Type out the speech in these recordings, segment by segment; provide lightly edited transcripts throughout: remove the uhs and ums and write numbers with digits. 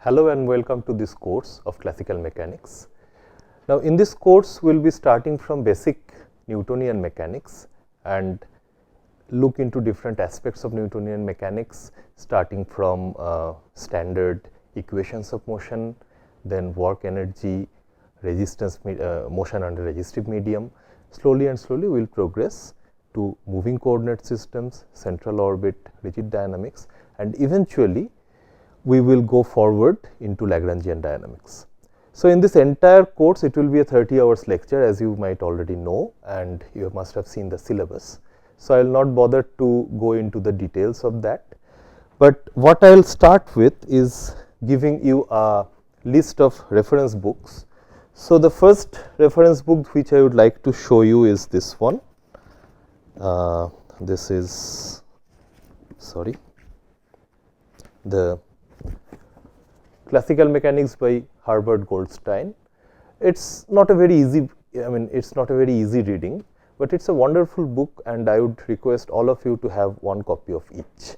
Hello and welcome to this course of classical mechanics. Now in this course we will be starting from basic Newtonian mechanics and look into different aspects of Newtonian mechanics, starting from standard equations of motion, then work energy, resistance, motion under resistive medium. Slowly we will progress to moving coordinate systems, central orbit, rigid dynamics, and eventually we will go forward into Lagrangian dynamics. So in this entire course it will be a 30 hours lecture, as you might already know, and you must have seen the syllabus. So I will not bother to go into the details of that, but what I will start with is giving you a list of reference books. So the first reference book which I would like to show you is this one. This is the Classical Mechanics by Herbert Goldstein. It's not a very easy, it's not a very easy reading, but it's a wonderful book, and I would request all of you to have one copy of each.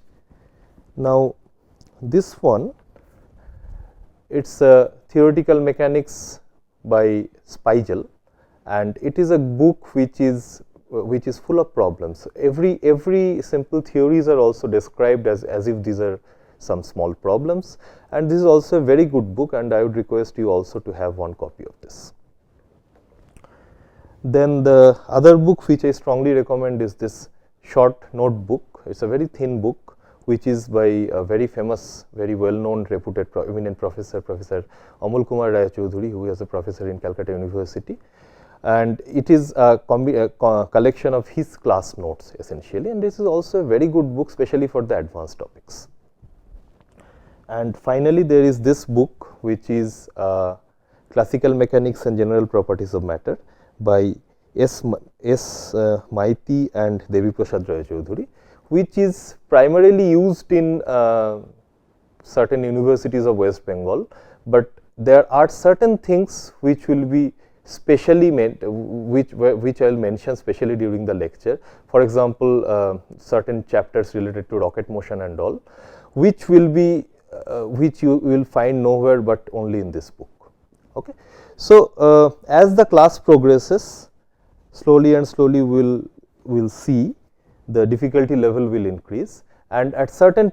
Now this one, it's a Theoretical Mechanics by Spiegel, and it is a book which is full of problems. Every simple theories are also described as if these are some small problems, and this is also a very good book, and I would request you also to have one copy of this. Then the other book which I strongly recommend is this short notebook. It's a very thin book which is by a very famous, very well known, reputed, eminent professor, Professor Amol Kumar Ray Choudhury, who is a professor in Calcutta University, and it is a collection of his class notes essentially, and this is also a very good book, especially for the advanced topics. And finally there is this book which is Classical Mechanics and General Properties of Matter by S. Maiti and Devi Prasad Roy Choudhury, which is primarily used in certain universities of West Bengal, but there are certain things which will be specially meant, which I will mention specially during the lecture. For example, certain chapters related to rocket motion and all, which will be which you will find nowhere but only in this book. Okay. So as the class progresses, slowly we will see the difficulty level will increase, and at certain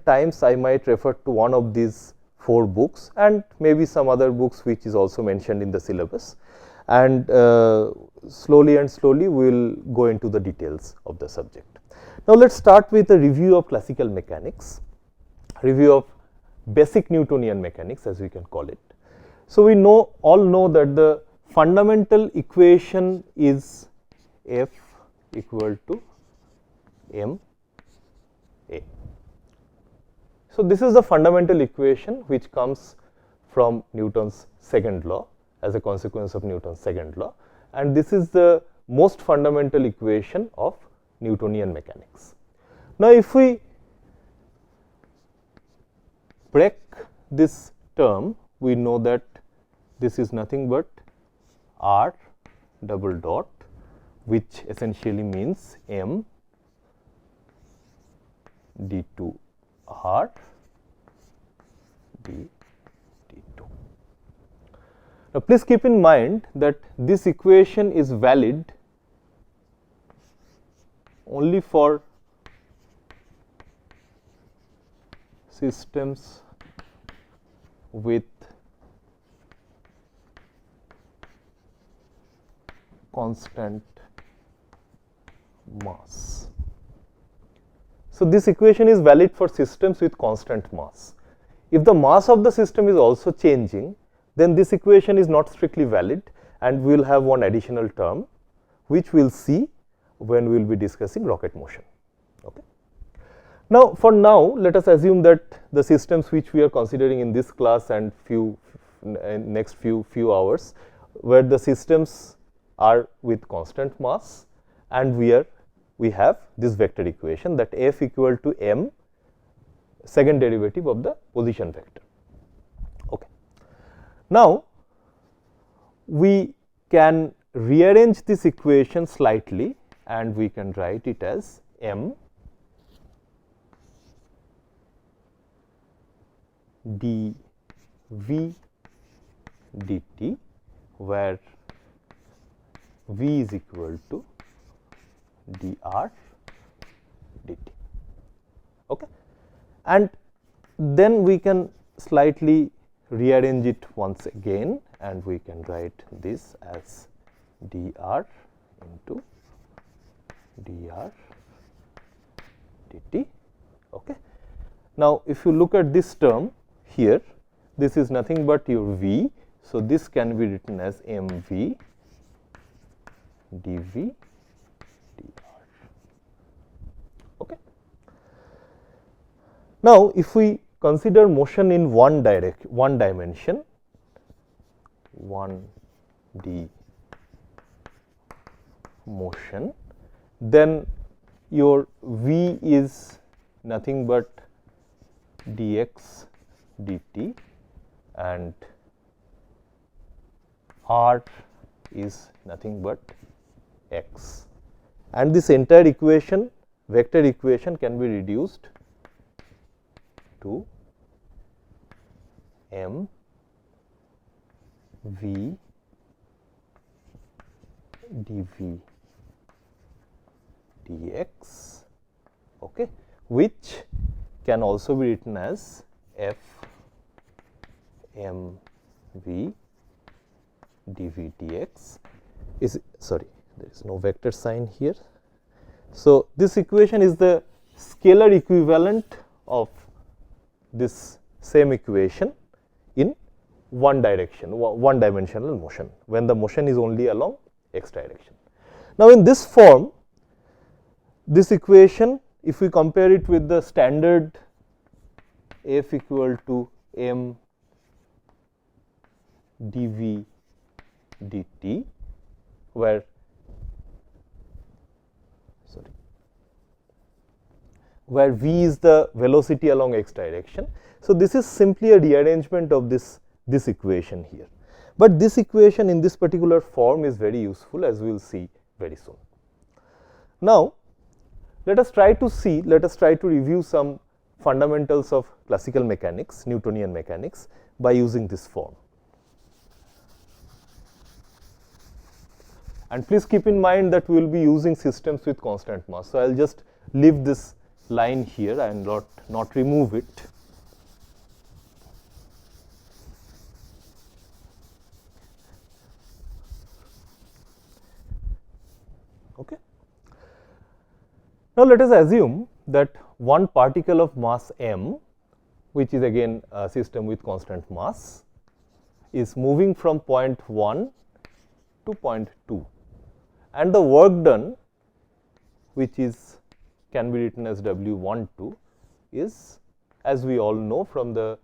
times I might refer to one of these 4 books and maybe some other books which is also mentioned in the syllabus, and slowly we will go into the details of the subject. Now let us start with a review of classical mechanics, review of basic Newtonian mechanics as we can call it. So we all know that the fundamental equation is F equal to ma. So this is the fundamental equation which comes from Newton's second law as a consequence of Newton's second law, and this is the most fundamental equation of Newtonian mechanics. Now if we break this term, we know that this is nothing but r double dot, which essentially means m d2 r d d2. Now please keep in mind that this equation is valid only for systems with constant mass. So this equation is valid for systems with constant mass. If the mass of the system is also changing, then this equation is not strictly valid, and we will have one additional term which we will see when we will be discussing rocket motion. Okay. Now for now let us assume that the systems which we are considering in this class and next few hours, where the systems are with constant mass, and we have this vector equation that F equal to m second derivative of the position vector. Okay. Now we can rearrange this equation slightly, and we can write it as m d V dt, where V is equal to dr dt. Okay. And then we can slightly rearrange it once again, and we can write this as dr into dr dt. Okay. Now, if you look at this term here, this is nothing but your V. So, this can be written as mv dv dr. Okay. Now, if we consider motion in one dimension, 1D motion, then your V is nothing but dx dt and r is nothing but x, and this entire equation, vector equation, can be reduced to m v dv dx, okay, which can also be written as f m v dv dx is, sorry, there is no vector sign here. So, this equation is the scalar equivalent of this same equation in one direction, one dimensional motion, when the motion is only along x direction. Now, in this form, this equation, if we compare it with the standard f equal to m dv dt, where v is the velocity along x direction. So, this is simply a rearrangement of this equation here, but this equation in this particular form is very useful, as we will see very soon. Now, let us try to review some fundamentals of classical mechanics, Newtonian mechanics, by using this form. And please keep in mind that we will be using systems with constant mass. So, I will just leave this line here and not remove it. Okay. Now, let us assume that one particle of mass m, which is again a system with constant mass, is moving from point 1 to point 2, and the work done, which is can be written as W12, is, as we all know from the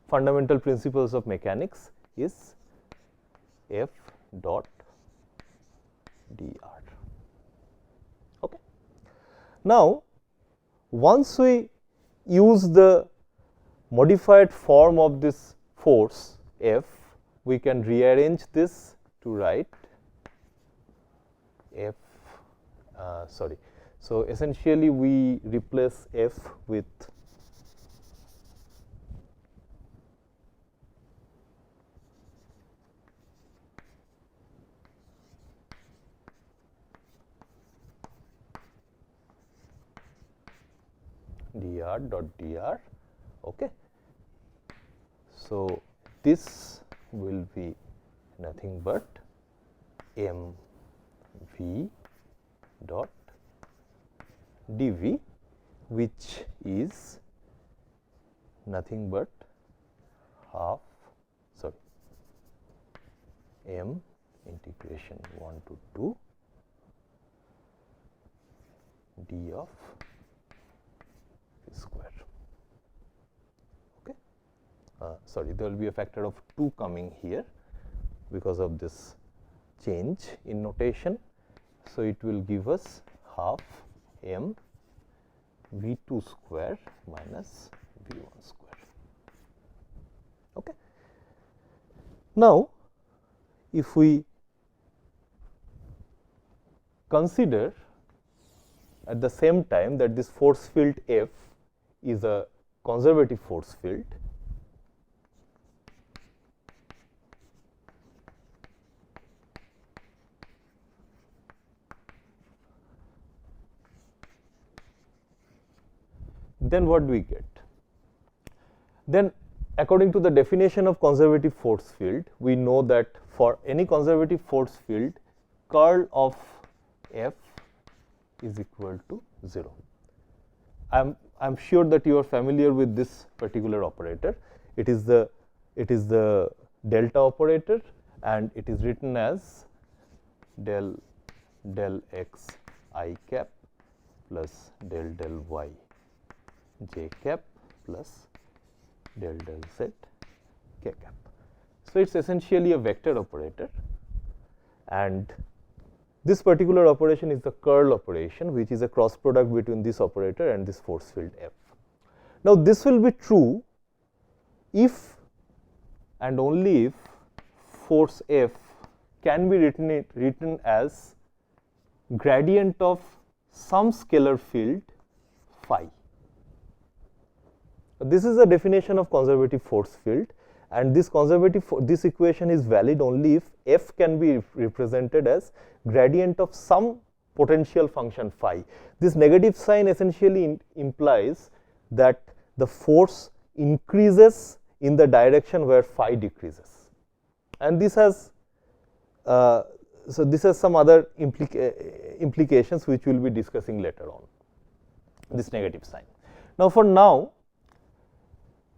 fundamental principles of mechanics, is F dot dr. Okay. Now, once we use the modified form of this force F, we can rearrange this to write F, sorry. So, essentially we replace F with dr dot dr. Okay. So, this will be nothing but m v dot dv, which is nothing but half, sorry, m integration 1 to 2 d of v square. Okay. Sorry, there will be a factor of 2 coming here because of this change in notation. So, it will give us half m v2 square minus v1 square. Okay. Now, if we consider at the same time that this force field F is a conservative force field, then what do we get? Then according to the definition of conservative force field, we know that for any conservative force field, curl of F is equal to 0. I am sure that you are familiar with this particular operator. It is the delta operator, and it is written as del x I cap plus del y j cap plus del z k cap. So, it is essentially a vector operator, and this particular operation is the curl operation, which is a cross product between this operator and this force field F. Now, this will be true if and only if force F can be written as gradient of some scalar field phi. This is the definition of conservative force field, and this equation is valid only if F can be represented as gradient of some potential function phi. This negative sign essentially implies that the force increases in the direction where phi decreases, and this has some other implications which we will be discussing later on, this negative sign. Now, for now,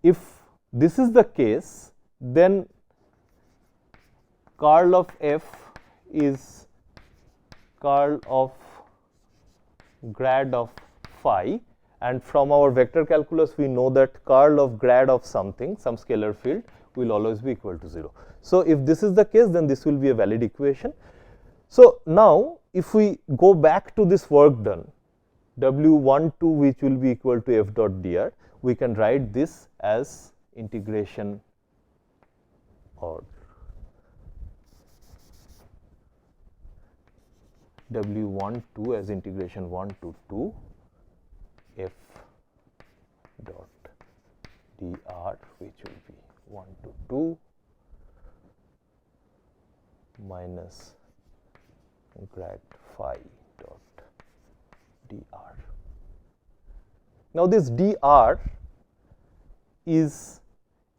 if this is the case, then curl of F is curl of grad of phi, and from our vector calculus we know that curl of grad of something, some scalar field, will always be equal to 0. So, if this is the case, then this will be a valid equation. So, now if we go back to this work done, W12 which will be equal to F dot dr, we can write this as integration or W12 as integration 1 to 2 F dot dr, which will be 1 to 2 minus grad phi dot dr. Now, this dr is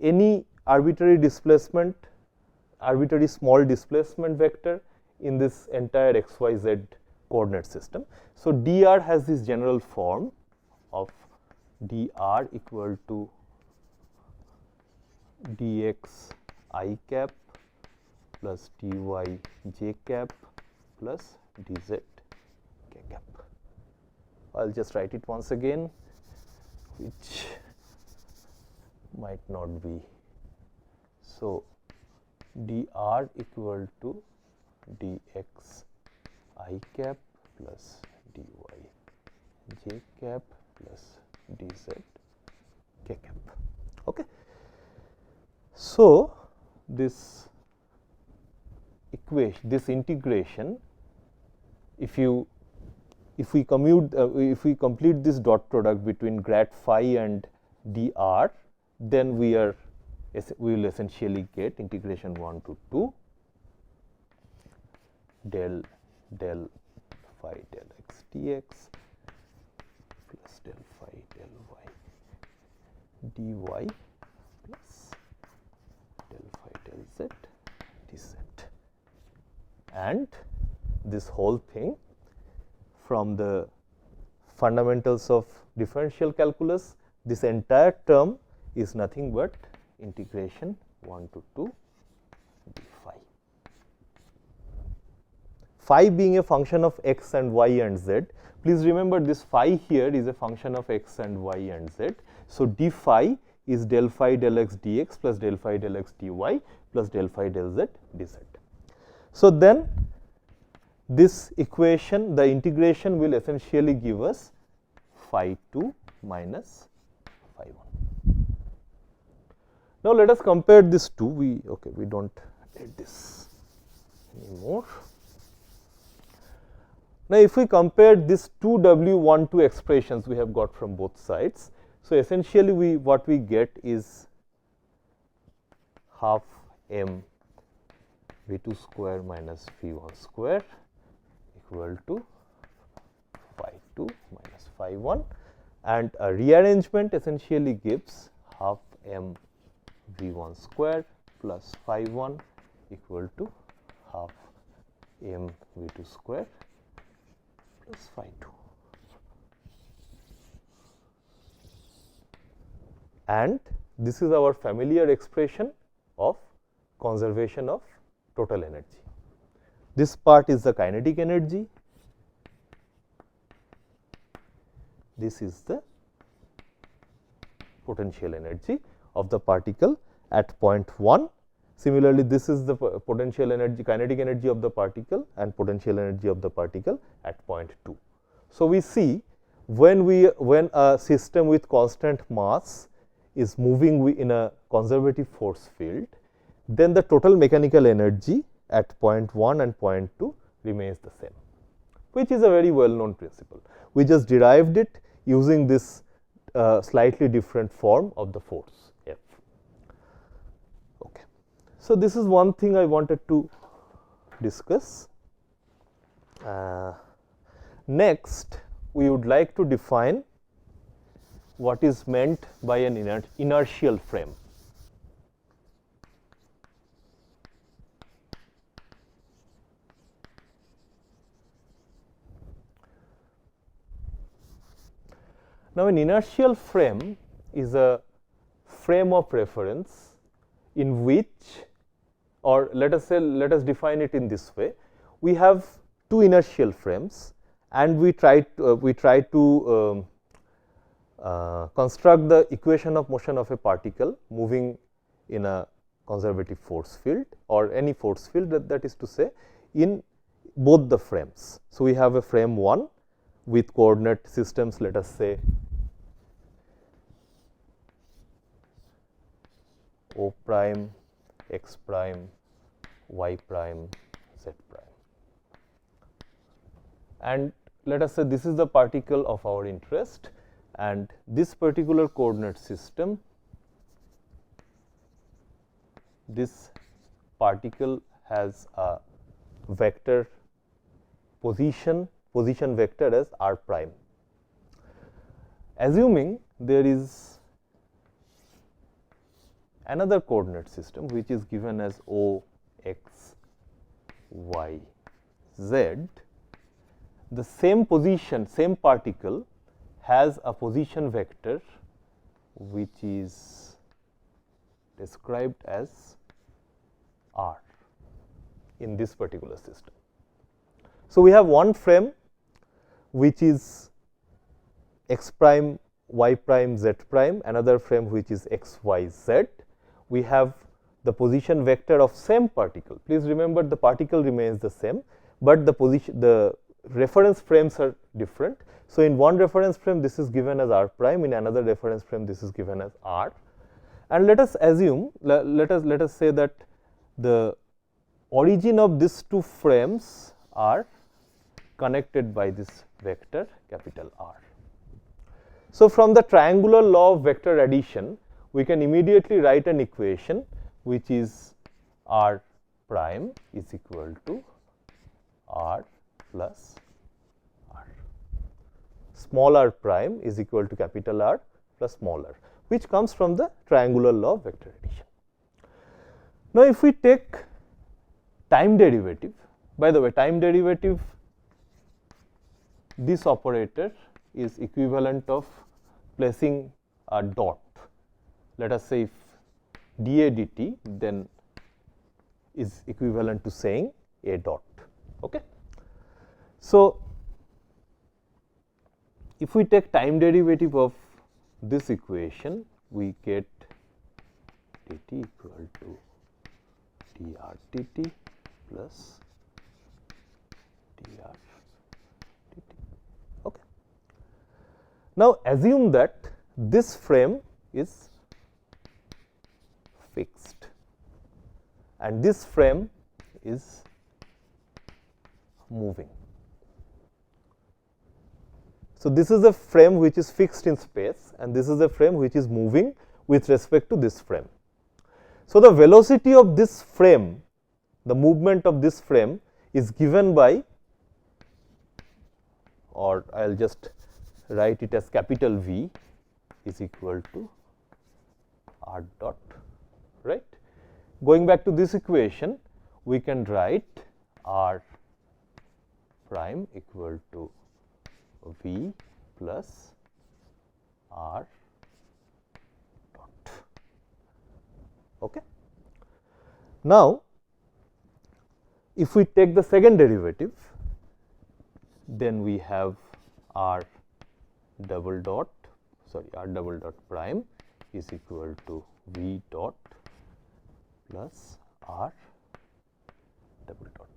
any arbitrary displacement, arbitrary small displacement vector in this entire xyz coordinate system. So, dr has this general form of dr equal to dx I cap plus dy j cap plus dz k cap. I will just write it once again, which might not be. So, dr equal to dx I cap plus dy j cap plus dz k cap. Okay. So, this equation, this integration, if we complete this dot product between grad phi and dr, then we will essentially get integration 1 to 2 del phi del x dx plus del phi del y dy plus del phi del z dz, and this whole thing from the fundamentals of differential calculus, this entire term is nothing but integration 1 to 2 d phi. Phi being a function of x and y and z, please remember this phi here is a function of x and y and z. So, d phi is del phi del x dx plus del phi del x dy plus del phi del z dz. So, then this equation, the integration will essentially give us phi 2 minus phi 1. Now, let us compare these two. We do not need this anymore. Now, if we compare these two W12 expressions we have got from both sides, so essentially what we get is half m v2 square minus v1 square equal to phi 2 minus phi 1, and a rearrangement essentially gives half m v1 square plus phi 1 equal to half m v2 square plus phi 2. And this is our familiar expression of conservation of total energy. This part is the kinetic energy, this is the potential energy of the particle at point 1. Similarly, this is the potential energy, kinetic energy of the particle and potential energy of the particle at point 2. So, we see when a system with constant mass is moving in a conservative force field, then the total mechanical energy at point 1 and point 2 remains the same, which is a very well known principle. We just derived it using this slightly different form of the force F. Okay. So, this is one thing I wanted to discuss. Next, we would like to define what is meant by an inertial frame. Now, an inertial frame is a frame of reference in which, or let us define it in this way. We have two inertial frames and we try to construct the equation of motion of a particle moving in a conservative force field or any force field, that is to say, in both the frames. So, we have a frame 1 with coordinate systems, let us say O prime, x prime, y prime, z prime, and let us say this is the particle of our interest, and this particular coordinate system, this particle has a vector position vector as r prime. Assuming there is another coordinate system which is given as O, x, y, z, the same position, same particle has a position vector which is described as r in this particular system. So, we have one frame which is x prime, y prime, z prime, another frame which is x, y, z. We have the position vector of same particle. Please remember, the particle remains the same, but the reference frames are different. So, in one reference frame this is given as r prime, in another reference frame this is given as r, and let us assume, let us say that the origin of these two frames are connected by this vector capital R. So, from the triangular law of vector addition, we can immediately write an equation which is r prime is equal to r plus r. Small r prime is equal to capital R plus small r, which comes from the triangular law of vector addition. Now, if we take time derivative, by the way, time derivative, this operator is equivalent of placing a dot. Let us say if dA dt then is equivalent to saying a dot. Okay. So, if we take time derivative of this equation, we get dt equal to dr dt plus dr dt. Okay. Now, assume that this frame is fixed and this frame is moving. So, this is a frame which is fixed in space and this is a frame which is moving with respect to this frame. So, the velocity of this frame, the movement of this frame is given by, or I will just write it as capital V is equal to r dot, right. Going back to this equation, we can write r prime equal to V plus r dot. Okay. Now, if we take the second derivative, then we have r double dot prime is equal to V dot plus r double dot.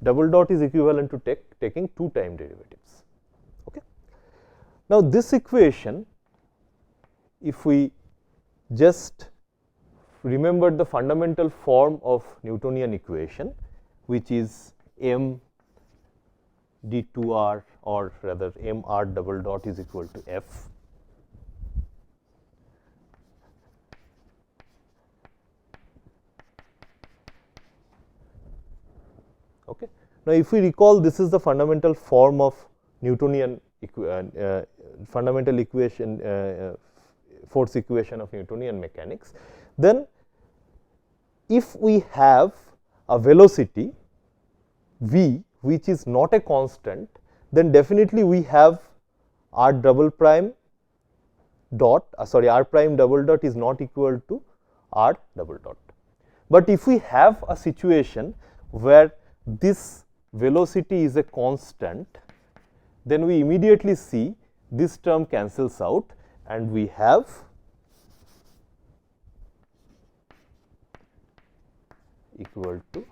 Double dot is equivalent to taking two time derivatives. Okay. Now, this equation, if we just remember the fundamental form of Newtonian equation, which is m d2r, or rather m r double dot is equal to f. Okay. Now, if we recall, this is the fundamental form of Newtonian fundamental equation, force equation of Newtonian mechanics. Then, if we have a velocity v which is not a constant, then definitely we have r double prime dot r prime double dot is not equal to r double dot. But if we have a situation where this velocity is a constant, then we immediately see this term cancels out and we have equal to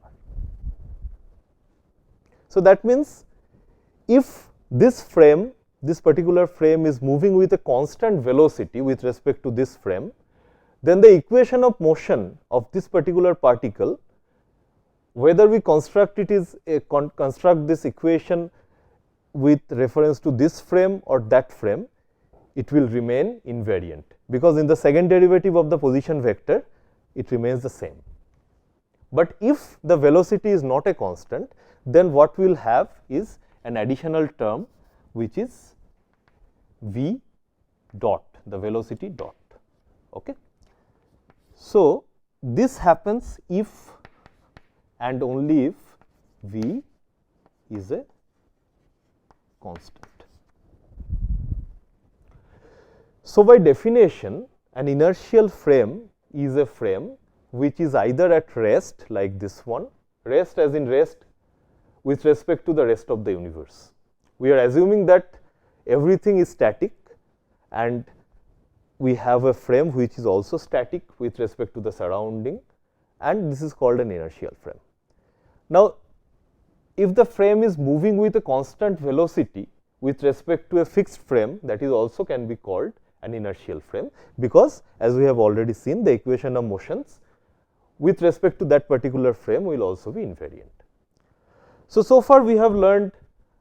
r. So, that means if this particular frame is moving with a constant velocity with respect to this frame, then the equation of motion of this particular particle, whether we construct construct this equation with reference to this frame or that frame, it will remain invariant, because in the second derivative of the position vector it remains the same. But if the velocity is not a constant, then what we will have is an additional term which is v dot, the velocity dot. Okay. So, this happens if and only if v is a constant. So, by definition, an inertial frame is a frame which is either at rest, like this one, rest as in rest with respect to the rest of the universe. We are assuming that everything is static and we have a frame which is also static with respect to the surrounding, and this is called an inertial frame. Now, if the frame is moving with a constant velocity with respect to a fixed frame, that is also can be called an inertial frame, because as we have already seen, the equation of motions with respect to that particular frame will also be invariant. So far we have learned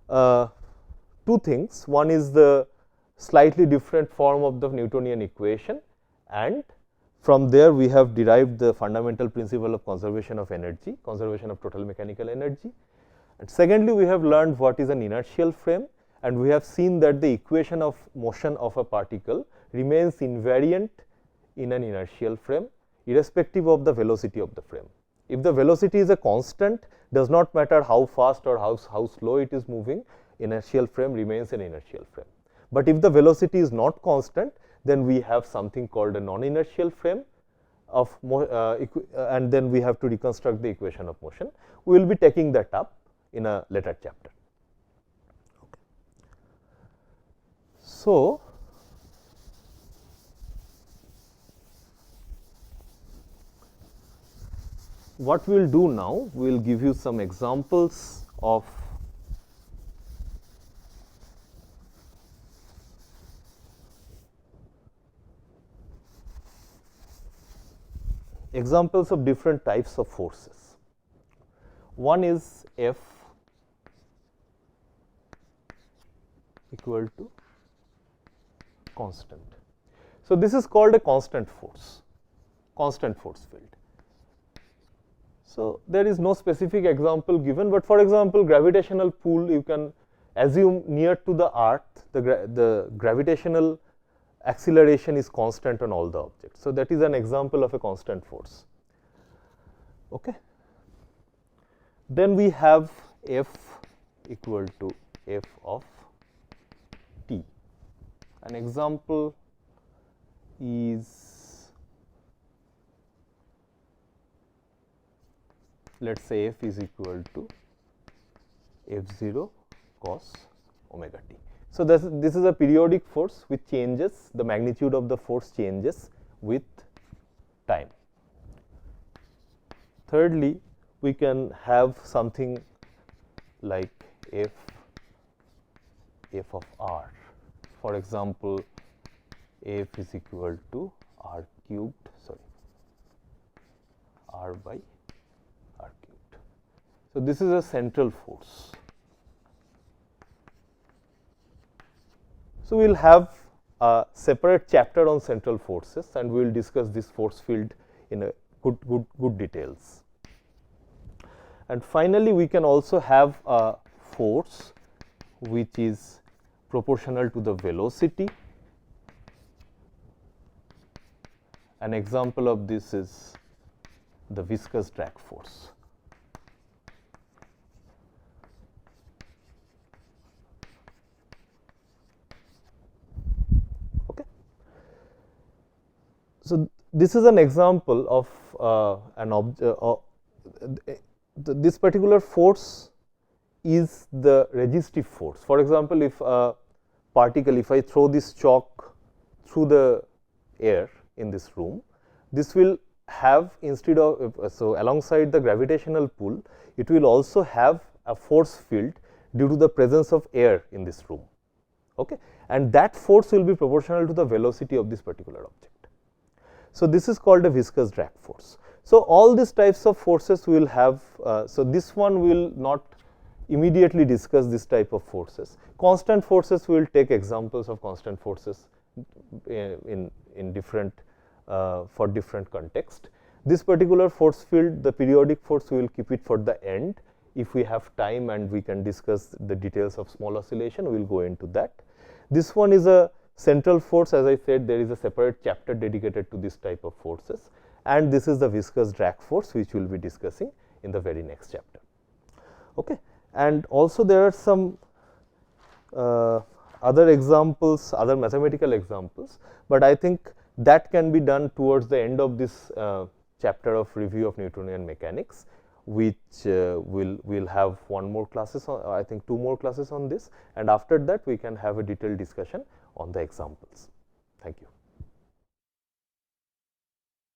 two things. One is the slightly different form of the Newtonian equation, and from there we have derived the fundamental principle of conservation of energy, conservation of total mechanical energy. And secondly, we have learned what is an inertial frame, and we have seen that the equation of motion of a particle remains invariant in an inertial frame irrespective of the velocity of the frame. If the velocity is a constant, does not matter how fast or how slow it is moving, inertial frame remains an inertial frame. But if the velocity is not constant, then we have something called a non-inertial frame of and then we have to reconstruct the equation of motion. We will be taking that up in a later chapter. Okay. So, what we will do now, we will give you some examples of different types of forces. One is F equal to constant. So, this is called a constant force. constant force field. So, there is no specific example given, but for example, gravitational pull you can assume near to the earth the gravitational acceleration is constant on all the objects. So, that is an example of a constant force. Okay. Then we have F equal to F of t. An example is, let us say F is equal to F0 cos omega t. So, this is a periodic force which changes, the magnitude of the force changes with time. Thirdly, we can have something like F of r. For example, F is equal to r cubed, r by r cubed. So, this is a central force. So, we will have a separate chapter on central forces, and we will discuss this force field in a good details. And finally, we can also have a force which is proportional to the velocity. An example of this is the viscous drag force. Okay. So, this is an example of an object. This particular force is the resistive force. For example, if a particle, if I throw this chalk through the air in this room, this will have, instead of, so alongside the gravitational pull, it will also have a force field due to the presence of air in this room. Okay? And that force will be proportional to the velocity of this particular object. So, this is called a viscous drag force. So, all these types of forces will have, so this one will not immediately discuss this type of forces. Constant forces, we will take examples of constant forces in different, for different context. This particular force field, the periodic force, we will keep it for the end. If we have time and we can discuss the details of small oscillation, we will go into that. This one is a central force. As I said, there is a separate chapter dedicated to this type of forces, and this is the viscous drag force, which we will be discussing in the very next chapter. Okay. And also there are some other examples, other mathematical examples, but I think that can be done towards the end of this chapter of review of Newtonian mechanics, which will have one more classes on, I think 2 more classes on this, and after that we can have a detailed discussion on the examples. Thank you.